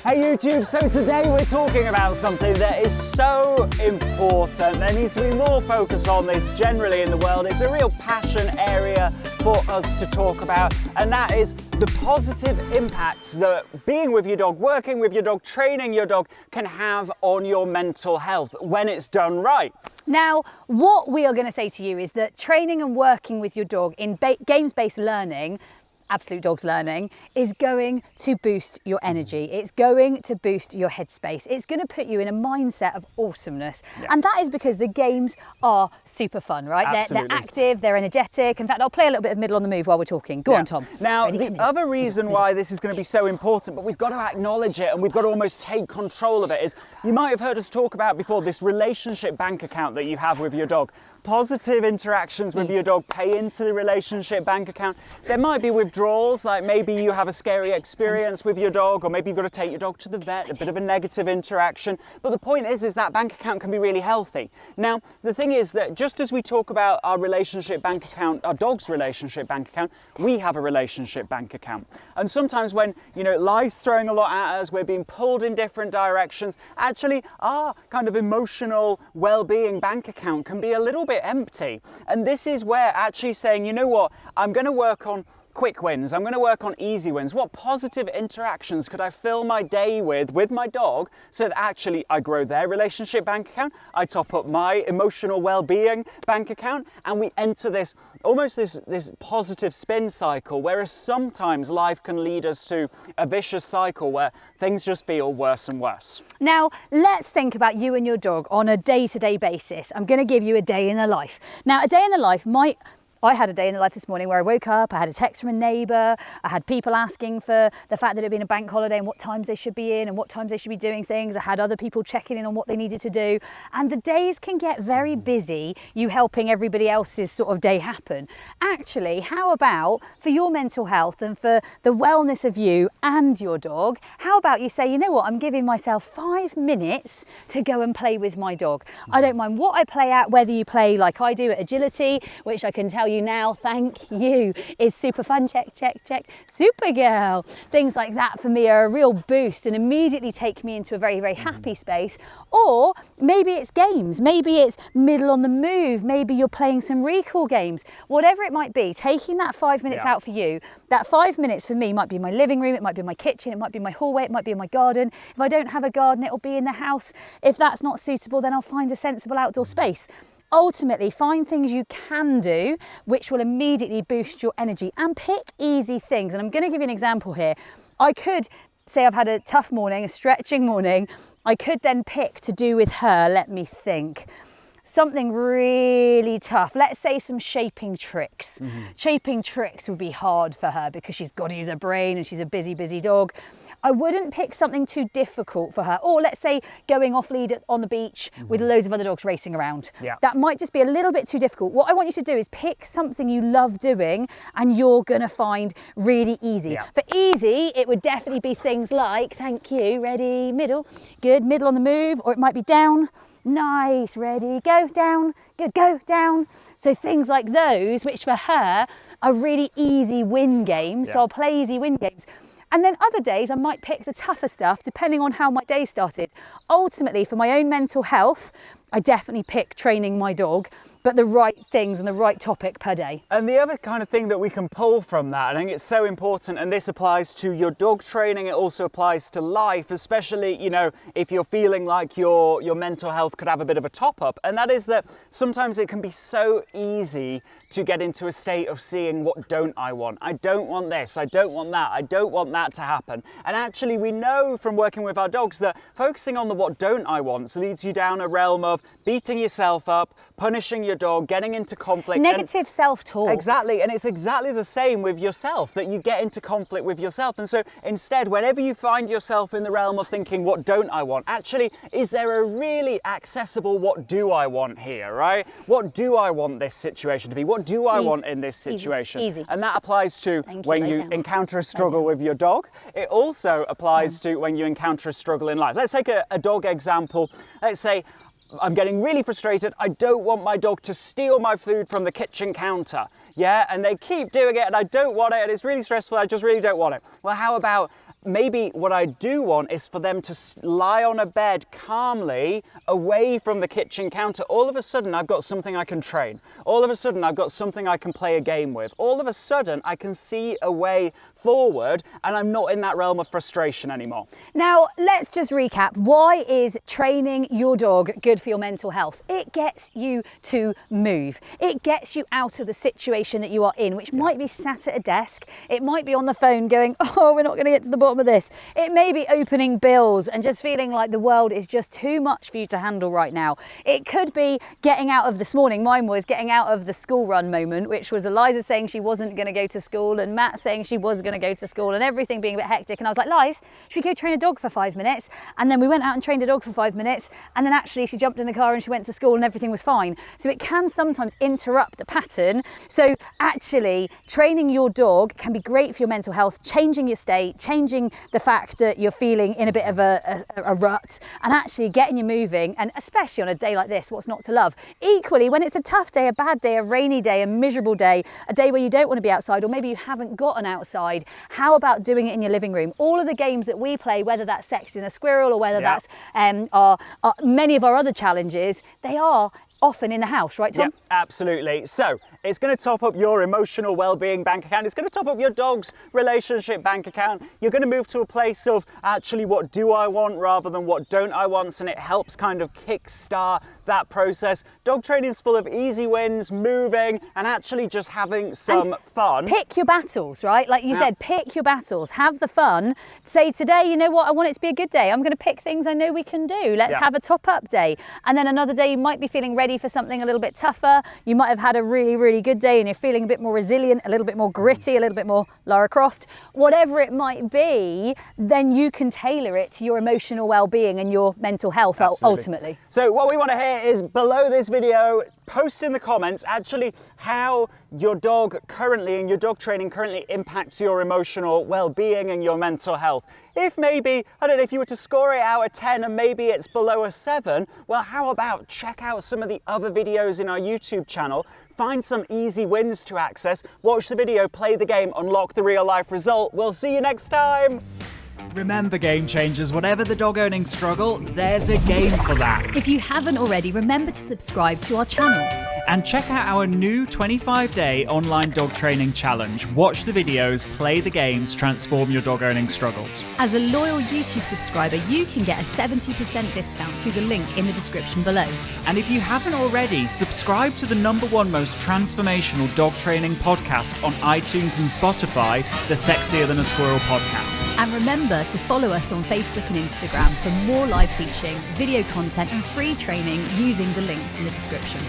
Hey YouTube, so today we're talking about something that is so important. There needs to be more focus on this generally in the world. It's a real passion area for us to talk about, and that is the positive impacts that being with your dog, working with your dog, training your dog can have on your mental health when it's done right. Now, what we are going to say to you is that training and working with your dog in games-based learning, Absolute Dogs learning, is going to boost your energy. It's going to boost your headspace. It's going to put you in a mindset of awesomeness. Yeah. And that is because the games are super fun, right? They're active, they're energetic. In fact, I'll play a little bit of middle on the move while we're talking. Go on, Tom. Now, the other reason why this is going to be so important, but we've got to acknowledge it and we've got to almost take control of it, is you might have heard us talk about before this relationship bank account that you have with your dog. Positive interactions with your dog pay into the relationship bank account. There might be withdrawals, like maybe you have a scary experience with your dog, or maybe you've got to take your dog to the vet, a bit of a negative interaction. But the point is that bank account can be really healthy. Now, the thing is that just as we talk about our relationship bank account, our dog's relationship bank account, we have a relationship bank account. And sometimes when, life's throwing a lot at us, we're being pulled in different directions, actually our kind of emotional well-being bank account can be a little bit empty. And this is where actually saying, you know what, I'm going to work on quick wins, I'm going to work on easy wins. What positive interactions could I fill my day with my dog, so that actually I grow their relationship bank account, I top up my emotional well-being bank account, and we enter this almost this positive spin cycle, whereas sometimes life can lead us to a vicious cycle where things just feel worse and worse. Now, let's think about you and your dog on a day-to-day basis. I'm going to give you a day in the life. Now, a day in the life I had a day in the life this morning where I woke up, I had a text from a neighbour, I had people asking for the fact that it had been a bank holiday and what times they should be in and what times they should be doing things. I had other people checking in on what they needed to do. And the days can get very busy, you helping everybody else's sort of day happen. Actually, how about for your mental health and for the wellness of you and your dog, how about you say, you know what, I'm giving myself 5 minutes to go and play with my dog. I don't mind what I play at, whether you play like I do at agility, which I can tell you now, thank you, is super fun, check, check, check, super girl. Things like that for me are a real boost and immediately take me into a very, very happy space. Or maybe it's games, maybe it's middle on the move, maybe you're playing some recall games, whatever it might be, taking that 5 minutes out for you. That 5 minutes for me might be my living room, it might be my kitchen, it might be my hallway, it might be in my garden. If I don't have a garden, it'll be in the house. If that's not suitable, then I'll find a sensible outdoor space. Ultimately, find things you can do which will immediately boost your energy, and pick easy things. And I'm going to give you an example here. I could say I've had a tough morning, a stretching morning. I could then pick to do with her, let me think, something really tough. Let's say some shaping tricks. Shaping tricks would be hard for her because she's got to use her brain and she's a busy, busy dog. I wouldn't pick something too difficult for her. Or let's say going off lead on the beach with loads of other dogs racing around. That might just be a little bit too difficult. What I want you to do is pick something you love doing and you're gonna find really easy. For easy, it would definitely be things like, thank you, ready, middle, good, middle on the move, or it might be down, nice, ready, go, down, good, go, down. So things like those, which for her are really easy win games. So I'll play easy win games. And then other days I might pick the tougher stuff depending on how my day started. Ultimately, for my own mental health, I definitely pick training my dog, but the right things and the right topic per day. And the other kind of thing that we can pull from that, I think it's so important, and this applies to your dog training, it also applies to life, especially, if you're feeling like your mental health could have a bit of a top up, and that is that sometimes it can be so easy to get into a state of seeing, what don't I want? I don't want this, I don't want that, I don't want that to happen. And actually we know from working with our dogs that focusing on the what don't I want leads you down a realm of beating yourself up, punishing your dog, getting into conflict. Negative self-talk. Exactly, and it's exactly the same with yourself, that you get into conflict with yourself. And so instead, whenever you find yourself in the realm of thinking, what don't I want? Actually, is there a really accessible what do I want here, right? What do I want this situation to be? What do I want in this situation? Easy. And that applies to when you encounter a struggle with your dog. It also applies to when you encounter a struggle in life. Let's take a dog example. Let's say I'm getting really frustrated. I don't want my dog to steal my food from the kitchen counter. Yeah, and they keep doing it and I don't want it and it's really stressful. I just really don't want it. Well, how about maybe what I do want is for them to lie on a bed calmly away from the kitchen counter. All of a sudden, I've got something I can train. All of a sudden, I've got something I can play a game with. All of a sudden, I can see a way forward and I'm not in that realm of frustration anymore. Now, let's just recap. Why is training your dog good for your mental health? It gets you to move. It gets you out of the situation that you are in, which might be sat at a desk. It might be on the phone going, oh, we're not going to get to the bottom of this. It may be opening bills and just feeling like the world is just too much for you to handle right now. It could be getting out of this morning. Mine was getting out of the school run moment, which was Eliza saying she wasn't going to go to school and Matt saying she was going to go to school and everything being a bit hectic. And I was like, Liz, should we go train a dog for 5 minutes? And then we went out and trained a dog for 5 minutes. And then actually she jumped in the car and she went to school and everything was fine. So it can sometimes interrupt the pattern. So actually training your dog can be great for your mental health, changing your state, changing the fact that you're feeling in a bit of a rut and actually getting you moving. And especially on a day like this, what's not to love? Equally, when it's a tough day, a bad day, a rainy day, a miserable day, a day where you don't want to be outside or maybe you haven't gotten outside, how about doing it in your living room? All of the games that we play, whether that's Sexing a Squirrel or whether that's many of our other challenges, they are often in the house, right, Tom? Yeah, absolutely. So it's going to top up your emotional well-being bank account. It's going to top up your dog's relationship bank account. You're going to move to a place of actually what do I want rather than what don't I want, and it helps kind of kickstart that process. Dog training is full of easy wins, moving, and actually just having some fun. Pick your battles, right? Like you said, pick your battles, have the fun. Say today, you know what, I want it to be a good day. I'm going to pick things I know we can do. Let's have a top-up day. And then another day you might be feeling ready for something a little bit tougher. You might have had a really, really good day and you're feeling a bit more resilient, a little bit more gritty, a little bit more Lara Croft. Whatever it might be, then you can tailor it to your emotional well-being and your mental health ultimately. So what we want to hear is below this video, post in the comments actually how your dog currently and your dog training currently impacts your emotional well-being and your mental health. If maybe, I don't know, if you were to score it out of 10 and maybe it's below a 7, well, how about check out some of the other videos in our YouTube channel, find some easy wins to access, watch the video, play the game, unlock the real life result. We'll see you next time. Remember, game changers, whatever the dog owning struggle, there's a game for that. If you haven't already, remember to subscribe to our channel. And check out our new 25-day online dog training challenge. Watch the videos, play the games, transform your dog owning struggles. As a loyal YouTube subscriber, you can get a 70% discount through the link in the description below. And if you haven't already, subscribe to the #1 most transformational dog training podcast on iTunes and Spotify, the Sexier Than a Squirrel podcast. And remember to follow us on Facebook and Instagram for more live teaching, video content and free training using the links in the description.